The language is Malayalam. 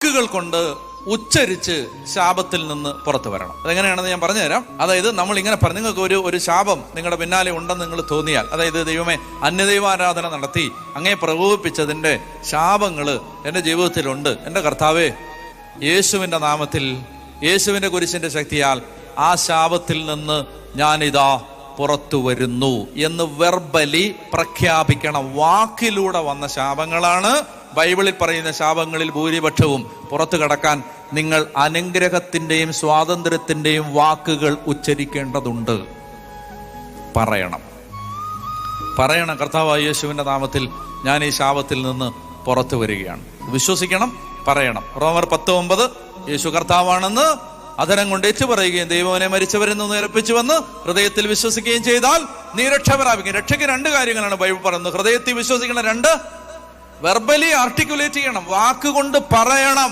വാക്കുകൾ കൊണ്ട് ഉച്ചരിച്ച് ശാപത്തിൽ നിന്ന് പുറത്തു വരണം. അതെങ്ങനെയാണെന്ന് ഞാൻ പറഞ്ഞുതരാം. അതായത് നമ്മൾ ഇങ്ങനെ പറഞ്ഞു, നിങ്ങൾക്ക് ഒരു ശാപം നിങ്ങളുടെ പിന്നാലെ ഉണ്ടെന്ന് നിങ്ങൾ തോന്നിയാൽ, അതായത് ദൈവമേ അന്യദൈവാരാധന നടത്തി അങ്ങേ പ്രകോപിപ്പിച്ചതിൻ്റെ ശാപങ്ങൾ എൻ്റെ ജീവിതത്തിലുണ്ട്, എൻ്റെ കർത്താവേ യേശുവിൻ്റെ നാമത്തിൽ, യേശുവിൻ്റെ കുരിശിൻ്റെ ശക്തിയാൽ ആ ശാപത്തിൽ നിന്ന് ഞാനിതാ പുറത്തു വരുന്നു എന്ന് വെർബലി പ്രഖ്യാപിക്കണം. വാക്കിലൂടെ വന്ന ശാപങ്ങളാണ്. ബൈബിളിൽ പറയുന്ന ശാപങ്ങളിൽ ഭൂരിപക്ഷവും പുറത്തു കടക്കാൻ നിങ്ങൾ അനുഗ്രഹത്തിൻ്റെയും സ്വാതന്ത്ര്യത്തിൻ്റെയും വാക്കുകൾ ഉച്ചരിക്കേണ്ടതുണ്ട്. പറയണം. കർത്താവായ യേശുവിൻ്റെ നാമത്തിൽ ഞാൻ ഈ ശാപത്തിൽ നിന്ന് പുറത്തു വരികയാണ്. വിശ്വസിക്കണം, പറയണം. റോമർ 10:9 യേശു കർത്താവാണെന്ന് അധരം കൊണ്ട് ഏറ്റുപറയുകയും ദൈവനെ മരിച്ചവരിൽ നിന്ന് ഉയർപ്പിച്ചു വന്ന് ഹൃദയത്തിൽ വിശ്വസിക്കുകയും ചെയ്താൽ നീ രക്ഷ പ്രാപിക്കും. രക്ഷയ്ക്ക് 2 കാര്യങ്ങളാണ് ബൈബിൾ പറയുന്നത്. ഹൃദയത്തിൽ വിശ്വസിക്കണം, 2 വെർബലി ആർട്ടിക്കുലേറ്റ് ചെയ്യണം, വാക്കുകൊണ്ട് പറയണം.